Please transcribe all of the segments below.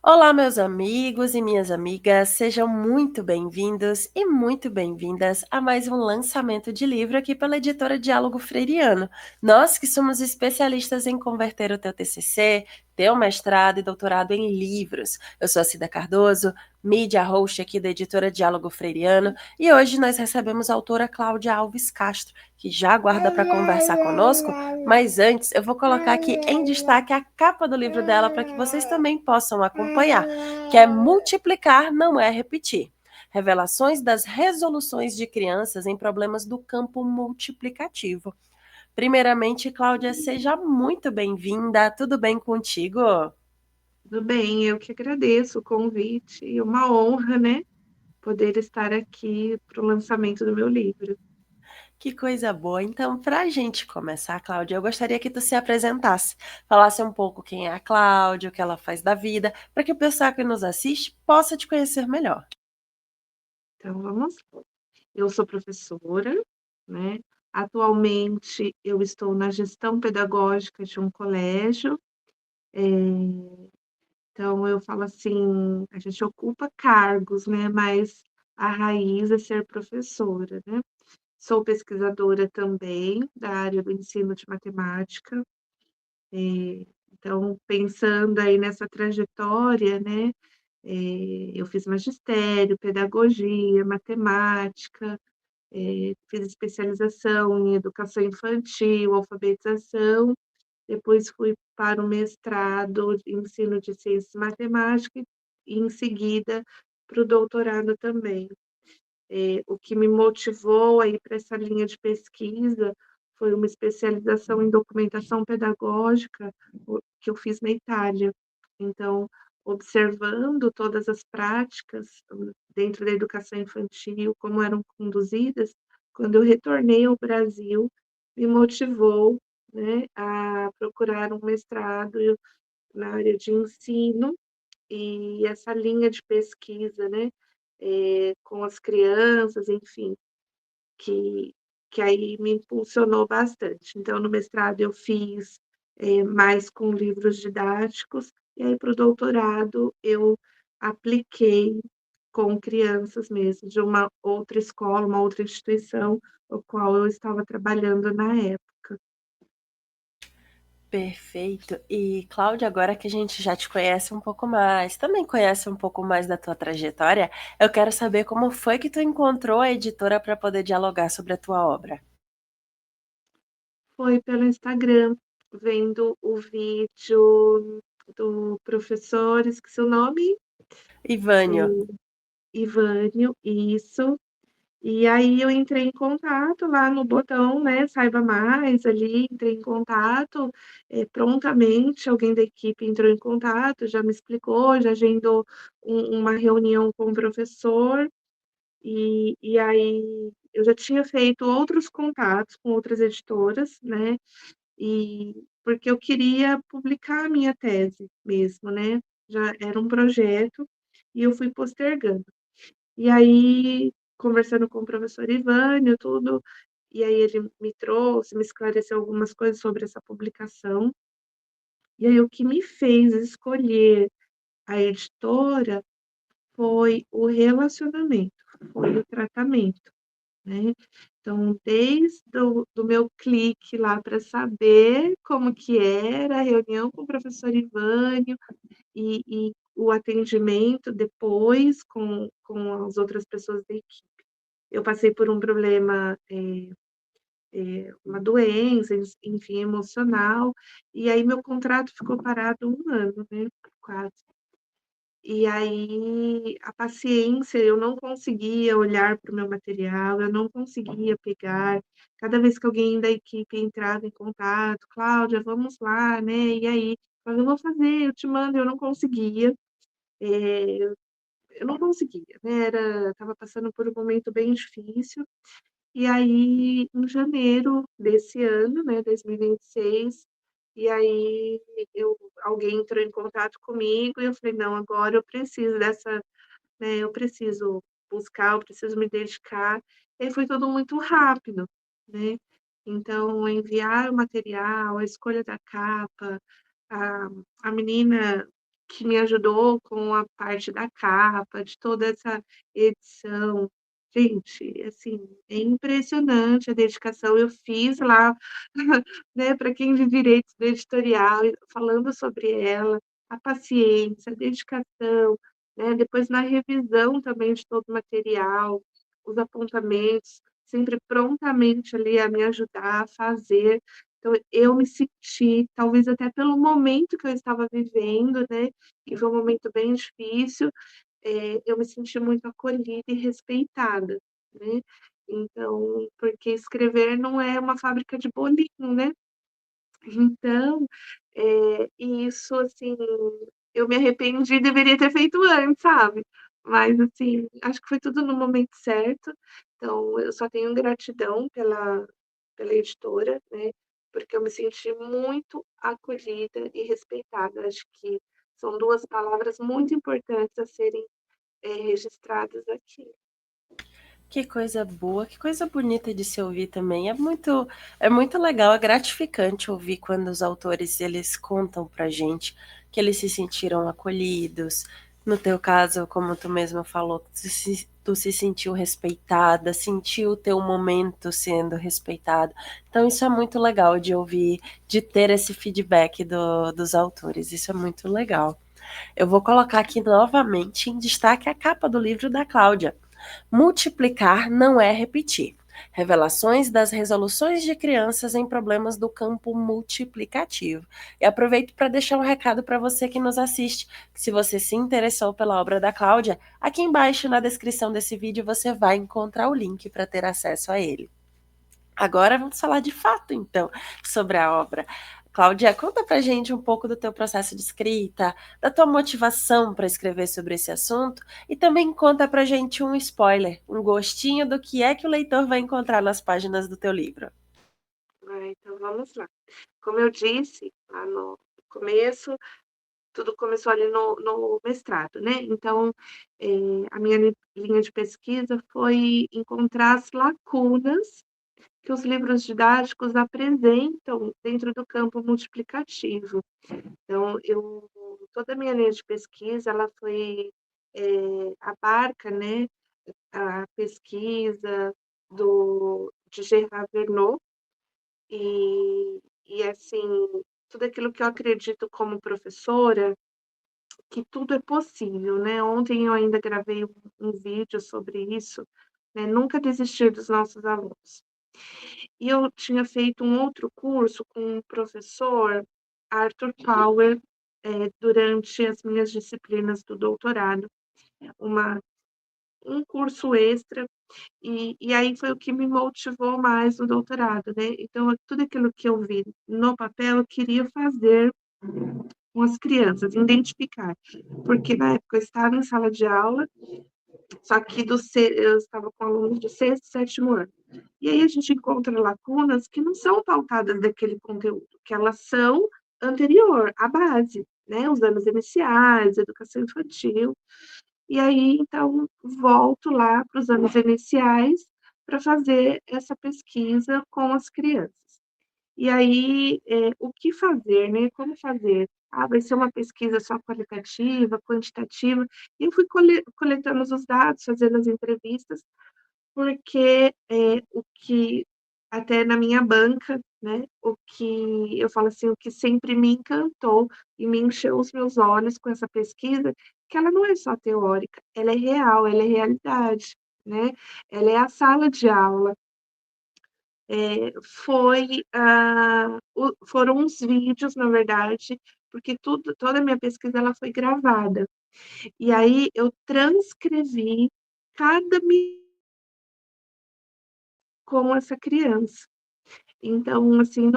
Olá, meus amigos e minhas amigas, sejam muito bem-vindos e muito bem-vindas a mais um lançamento de livro aqui pela editora Diálogo Freiriano. Nós que somos especialistas em converter o teu TCC, teu mestrado e doutorado em livros. Eu sou a Cida Cardoso, mídia host aqui da editora Diálogo Freiriano, e hoje nós recebemos a autora Cláudia Alves Castro, que já aguarda para conversar conosco, mas antes eu vou colocar aqui em destaque a capa do livro dela para que vocês também possam acompanhar, que é Multiplicar não é repetir. Revelações das resoluções de crianças em problemas do campo multiplicativo. Primeiramente, Cláudia, seja muito bem-vinda. Tudo bem contigo? Tudo bem, eu que agradeço o convite e uma honra, né, poder estar aqui para o lançamento do meu livro. Que coisa boa. Então, para a gente começar, Cláudia, eu gostaria que tu se apresentasse, falasse um pouco quem é a Cláudia, o que ela faz da vida, para que o pessoal que nos assiste possa te conhecer melhor. Então, vamos lá. Eu sou professora, né? Atualmente, eu estou na gestão pedagógica de um colégio. Então, eu falo assim, a gente ocupa cargos, né? Mas a raiz é ser professora, né? Sou pesquisadora também da área do ensino de matemática. Então, pensando aí nessa trajetória, né, eu fiz magistério, pedagogia, matemática, fiz especialização em educação infantil, alfabetização, depois fui para o mestrado em ensino de ciências matemáticas e, em seguida, para o doutorado também. O que me motivou a ir para essa linha de pesquisa foi uma especialização em documentação pedagógica, que eu fiz na Itália. Então, observando todas as práticas dentro da educação infantil, como eram conduzidas, quando eu retornei ao Brasil, me motivou, né, a procurar um mestrado na área de ensino e essa linha de pesquisa, né, com as crianças, enfim, que que aí me impulsionou bastante. Então, no mestrado eu fiz, mais com livros didáticos, e aí para o doutorado eu apliquei com crianças mesmo, de uma outra escola, uma outra instituição, o qual eu estava trabalhando na época. Perfeito. E, Cláudia, agora que a gente já te conhece um pouco mais, também conhece um pouco mais da tua trajetória, eu quero saber como foi que tu encontrou a editora para poder dialogar sobre a tua obra. Foi pelo Instagram, vendo o vídeo do professor, esqueci o nome, Ivânio, o Ivânio, isso. E aí eu entrei em contato lá no botão, né, saiba mais ali, entrei em contato, prontamente alguém da equipe entrou em contato, já me explicou, já agendou uma reunião com o professor, e aí eu já tinha feito outros contatos com outras editoras, né, e porque eu queria publicar a minha tese mesmo, né, já era um projeto, e eu fui postergando. E aí, conversando com o professor Ivânio, tudo, e aí ele me trouxe, me esclareceu algumas coisas sobre essa publicação. E aí o que me fez escolher a editora foi o relacionamento, foi o tratamento, né. Então, desde do meu clique lá para saber como que era a reunião com o professor Ivânio e o atendimento depois com as outras pessoas da equipe. Eu passei por um problema, uma doença, enfim, emocional, e aí meu contrato ficou parado 1 ano, né, quase. E aí a paciência, eu não conseguia olhar para o meu material, eu não conseguia pegar. Cada vez que alguém da equipe entrava em contato: "Cláudia, vamos lá, né, e aí?" "Mas eu vou fazer, eu te mando", eu não conseguia, eh, eu não conseguia, né, estava passando por um momento bem difícil. E aí, em janeiro desse ano, né, 2026, e aí alguém entrou em contato comigo e eu falei: "Não, agora eu preciso dessa, né, eu preciso buscar, eu preciso me dedicar". E aí foi tudo muito rápido, né. Então enviar o material, a escolha da capa, a menina que me ajudou com a parte da capa, de toda essa edição. Gente, assim, é impressionante a dedicação. Eu fiz lá, né, para quem de direitos do editorial, falando sobre ela, a paciência, a dedicação, né, depois na revisão também de todo o material, os apontamentos, sempre prontamente ali a me ajudar a fazer. Então, eu me senti, talvez até pelo momento que eu estava vivendo, né, que foi um momento bem difícil, eu me senti muito acolhida e respeitada, né. Então, porque escrever não é uma fábrica de bolinho, né. Então, isso, assim, eu me arrependi, deveria ter feito antes, sabe. Mas, assim, acho que foi tudo no momento certo, então eu só tenho gratidão pela editora, né, porque eu me senti muito acolhida e respeitada. Acho que são 2 palavras muito importantes a serem, registradas aqui. Que coisa boa, que coisa bonita de se ouvir também. É muito legal, é gratificante ouvir quando os autores eles contam pra gente que eles se sentiram acolhidos. No teu caso, como tu mesma falou, tu se sentiu respeitada, sentiu o teu momento sendo respeitado. Então isso é muito legal de ouvir, de ter esse feedback dos autores. Isso é muito legal. Eu vou colocar aqui novamente em destaque a capa do livro da Cláudia. Multiplicar não é repetir. Revelações das resoluções de crianças em problemas do campo multiplicativo. E aproveito para deixar um recado para você que nos assiste. Se você se interessou pela obra da Cláudia, aqui embaixo na descrição desse vídeo você vai encontrar o link para ter acesso a ele. Agora vamos falar de fato, então, sobre a obra. Cláudia, conta pra gente um pouco do teu processo de escrita, da tua motivação para escrever sobre esse assunto e também conta pra gente um spoiler, um gostinho do que é que o leitor vai encontrar nas páginas do teu livro. Então vamos lá. Como eu disse lá no começo, tudo começou ali no mestrado, né, então, a minha linha de pesquisa foi encontrar as lacunas que os livros didáticos apresentam dentro do campo multiplicativo. Então toda a minha linha de pesquisa ela foi, abarca, né, a pesquisa de Gerard Verneau assim, tudo aquilo que eu acredito como professora, que tudo é possível, né. Ontem eu ainda gravei um vídeo sobre isso, né, nunca desistir dos nossos alunos. E eu tinha feito um outro curso com o professor Arthur Power, durante as minhas disciplinas do doutorado, uma um curso extra, e aí foi o que me motivou mais no doutorado, né. Então tudo aquilo que eu vi no papel, eu queria fazer com as crianças, identificar, porque na época eu estava em sala de aula, só que eu estava com alunos do sexto, sétimo ano. E aí a gente encontra lacunas que não são pautadas daquele conteúdo, que elas são anterior, à base, né, os anos iniciais, educação infantil. E aí, então, volto lá para os anos iniciais para fazer essa pesquisa com as crianças. E aí, o que fazer, né, como fazer? Ah, vai ser uma pesquisa só qualitativa, quantitativa? E eu fui coletando os dados, fazendo as entrevistas, porque, o que até na minha banca, né, o que eu falo assim, o que sempre me encantou e me encheu os meus olhos com essa pesquisa, que ela não é só teórica, ela é real, ela é realidade, né, ela é a sala de aula. Foram uns vídeos, na verdade, porque toda a minha pesquisa ela foi gravada. E aí eu transcrevi cada com essa criança. Então, assim,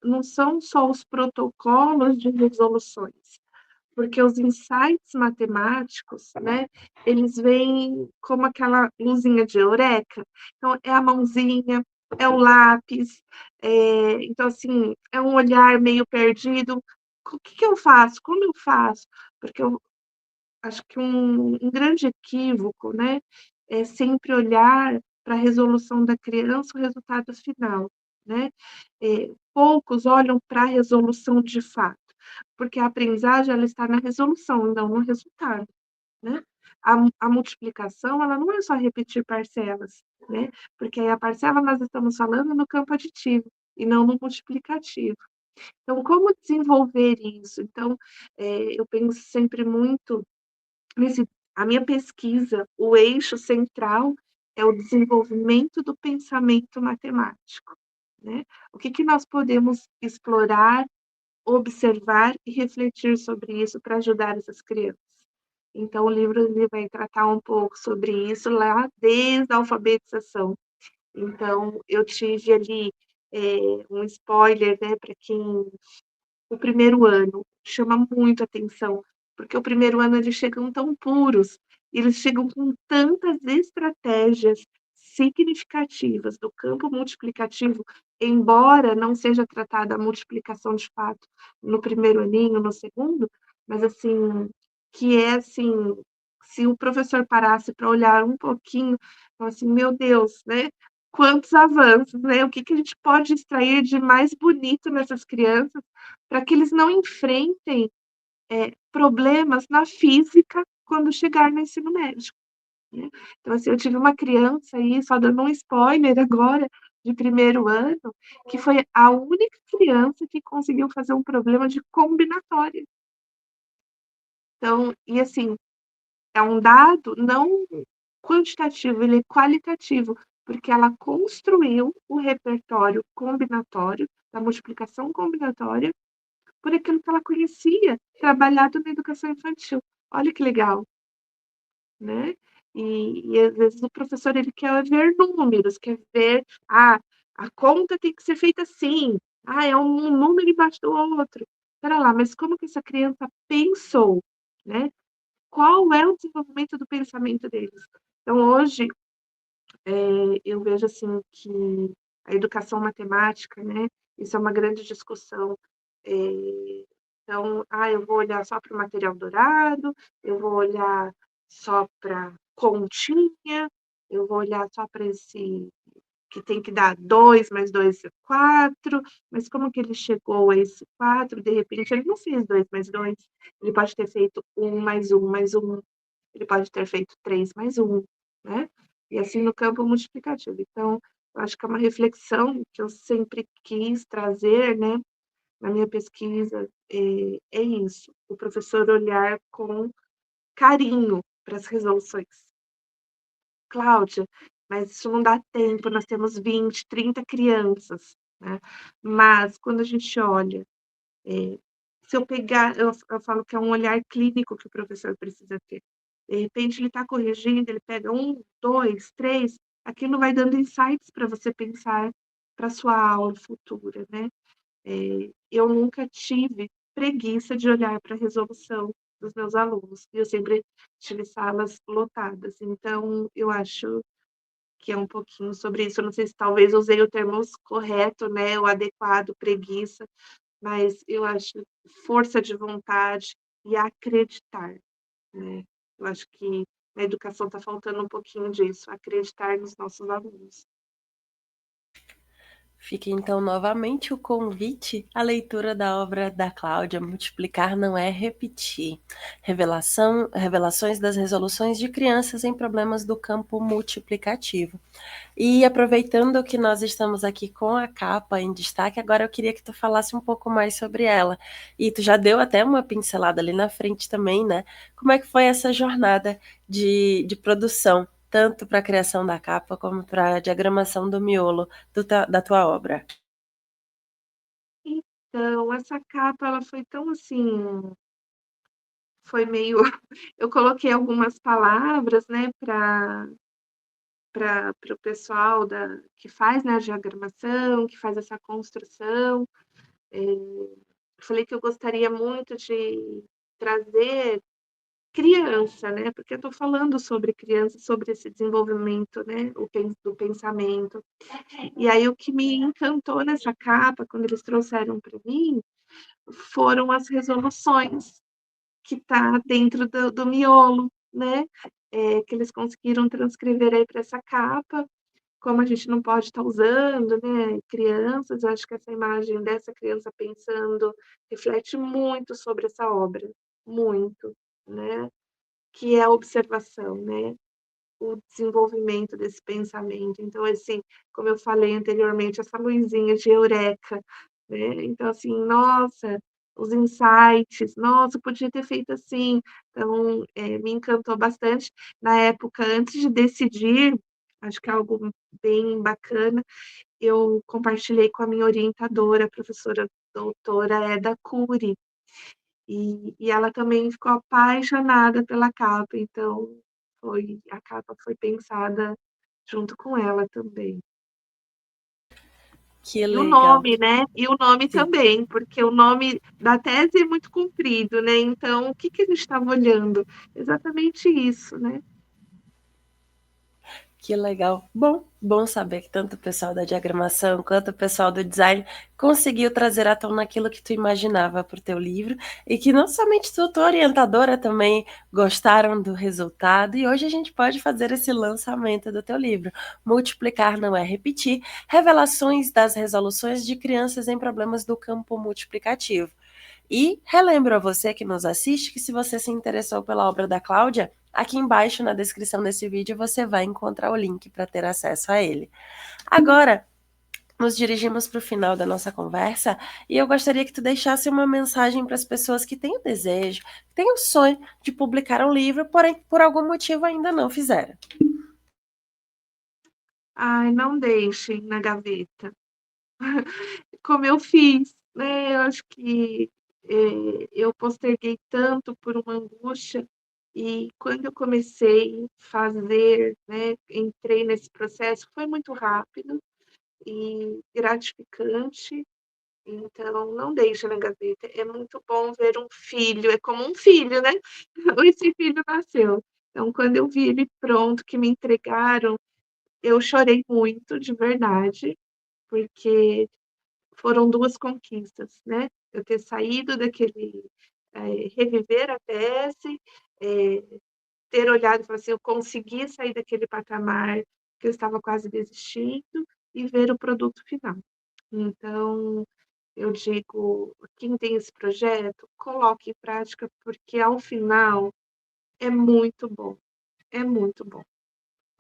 não são só os protocolos de resoluções, porque os insights matemáticos, né, eles vêm como aquela luzinha de eureka. Então, é a mãozinha, é o lápis, então, assim, é um olhar meio perdido. O que que eu faço? Como eu faço? Porque eu acho que um grande equívoco, né, é sempre olhar para a resolução da criança, o resultado final, né. Poucos olham para a resolução de fato. porque a aprendizagem ela está na resolução, não no resultado, né. A multiplicação, ela não é só repetir parcelas, né, porque aí a parcela nós estamos falando no campo aditivo e não no multiplicativo. Então, como desenvolver isso? Então, eu penso sempre muito nesse a minha pesquisa, o eixo central é o desenvolvimento do pensamento matemático, né. O que que nós podemos explorar, observar e refletir sobre isso para ajudar essas crianças? Então o livro ele vai tratar um pouco sobre isso lá desde a alfabetização. Então eu tive ali, um spoiler, né, para quem o primeiro ano chama muito atenção, porque o primeiro ano eles chegam tão puros, eles chegam com tantas estratégias significativas do campo multiplicativo, embora não seja tratada a multiplicação de fato no primeiro aninho, no segundo, mas assim, que é assim, se o professor parasse para olhar um pouquinho, fala assim: "Meu Deus, né, quantos avanços, né, o que que a gente pode extrair de mais bonito nessas crianças, para que eles não enfrentem, problemas na física quando chegar no ensino médio, né. Então, assim, eu tive uma criança aí, só dando um spoiler agora, de primeiro ano, que foi a única criança que conseguiu fazer um problema de combinatória. Então e assim, é um dado não quantitativo, ele é qualitativo, porque ela construiu o repertório combinatório, da multiplicação combinatória, por aquilo que ela conhecia, trabalhado na educação infantil. Olha que legal, né. E às vezes o professor ele quer ver números, quer ver, ah, a conta tem que ser feita assim, ah, é um número embaixo do outro. Espera lá, mas como que essa criança pensou, né? Qual é o desenvolvimento do pensamento deles? Então hoje, eu vejo, assim, que a educação matemática, né, isso é uma grande discussão. Então, eu vou olhar só para o material dourado, eu vou olhar só para continha, eu vou olhar só para esse que tem que dar 2 mais 2 é 4, mas como que ele chegou a esse 4? De repente ele não fez 2 mais 2, ele pode ter feito um mais um mais um, ele pode ter feito 3 mais um, né, e assim no campo multiplicativo. Então, eu acho que é uma reflexão que eu sempre quis trazer, né, na minha pesquisa, é isso, o professor olhar com carinho para as resoluções. Cláudia, mas isso não dá tempo, nós temos 20, 30 crianças, né. Mas quando a gente olha, eh, se eu pegar eu falo que é um olhar clínico que o professor precisa ter. De repente ele está corrigindo, ele pega um, 2, 3, aquilo vai dando insights para você pensar para sua aula futura, né. Eu nunca tive preguiça de olhar para a resolução dos meus alunos, e eu sempre tive salas lotadas, então eu acho que é um pouquinho sobre isso. Eu não sei se talvez usei o termo correto, né, o adequado, preguiça, mas eu acho força de vontade e acreditar, né. Eu acho que na educação está faltando um pouquinho disso, acreditar nos nossos alunos. Fica então novamente o convite à leitura da obra da Cláudia, Multiplicar não é repetir. Revelações das resoluções de crianças em problemas do campo multiplicativo. E aproveitando que nós estamos aqui com a capa em destaque, agora eu queria que tu falasse um pouco mais sobre ela. E tu já deu até uma pincelada ali na frente também, né? Como é que foi essa jornada de produção, tanto para a criação da capa como para a diagramação do miolo da tua obra? Então, essa capa ela foi tão assim, foi meio eu coloquei algumas palavras, né, para o pessoal da que faz, né, a diagramação, que faz essa construção. Falei que eu gostaria muito de trazer criança, né, porque eu estou falando sobre criança, sobre esse desenvolvimento, né, do pensamento. E aí o que me encantou nessa capa, quando eles trouxeram para mim, foram as resoluções que está dentro do miolo, né, que eles conseguiram transcrever aí para essa capa. como a gente não pode estar usando, né, crianças, eu acho que essa imagem dessa criança pensando reflete muito sobre essa obra, muito, né, que é a observação, né, o desenvolvimento desse pensamento. Então, assim, como eu falei anteriormente, essa luzinha de eureka, né, então, assim, nossa, os insights, nossa, podia ter feito assim. Então, me encantou bastante. Na época, antes de decidir, acho que é algo bem bacana, eu compartilhei com a minha orientadora, a professora doutora Eda Cury, e ela também ficou apaixonada pela capa, então a capa foi pensada junto com ela também. Que E o legal. nome, né, e o nome Sim. também, porque o nome da tese é muito comprido, né, então o que que a gente estava olhando? Exatamente isso, né. Que legal. Bom saber que tanto o pessoal da diagramação quanto o pessoal do design conseguiu trazer à tona aquilo que tu imaginava para o teu livro e que não somente tu, tua orientadora também gostaram do resultado e hoje a gente pode fazer esse lançamento do teu livro. Multiplicar não é repetir, revelações das resoluções de crianças em problemas do campo multiplicativo. E relembro a você que nos assiste que se você se interessou pela obra da Cláudia, aqui embaixo na descrição desse vídeo você vai encontrar o link para ter acesso a ele. Agora, nos dirigimos para o final da nossa conversa e eu gostaria que tu deixasse uma mensagem para as pessoas que têm o desejo, que têm o sonho de publicar um livro, porém por algum motivo ainda não fizeram. Ai, não deixem na gaveta. Como eu fiz, né, eu acho que, eu posterguei tanto por uma angústia, e quando eu comecei a fazer, né, entrei nesse processo, foi muito rápido e gratificante, então não deixa na gaveta. É muito bom ver um filho, é como um filho, né, esse filho nasceu. Então quando eu vi ele pronto, que me entregaram, eu chorei muito, de verdade, porque foram 2 conquistas, né, eu ter saído daquele reviver a tese, eh, ter olhado e falar assim: "Eu consegui sair daquele patamar que eu estava quase desistindo", e ver o produto final. Então, eu digo: quem tem esse projeto, coloque em prática, porque ao final é muito bom, é muito bom.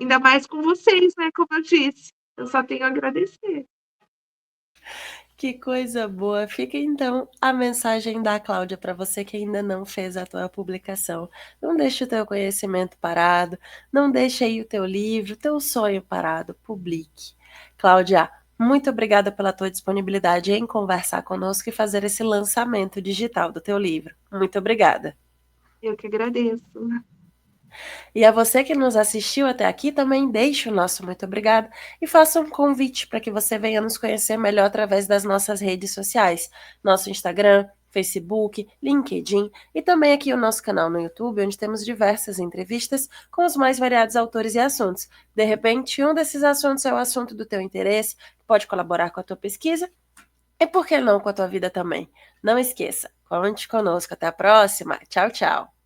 Ainda mais com vocês, né, como eu disse, eu só tenho a agradecer. Que coisa boa! Fica então a mensagem da Cláudia para você que ainda não fez a tua publicação. Não deixe o teu conhecimento parado, não deixe aí o teu livro, o teu sonho parado, publique. Cláudia, muito obrigada pela tua disponibilidade em conversar conosco e fazer esse lançamento digital do teu livro. Muito obrigada. Eu que agradeço. E a você que nos assistiu até aqui, também deixe o nosso muito obrigado e faça um convite para que você venha nos conhecer melhor através das nossas redes sociais, nosso Instagram, Facebook, LinkedIn e também aqui o nosso canal no YouTube, onde temos diversas entrevistas com os mais variados autores e assuntos. De repente, um desses assuntos é o assunto do teu interesse, que pode colaborar com a tua pesquisa e por que não com a tua vida também. Não esqueça, conte conosco. Até a próxima. Tchau, tchau.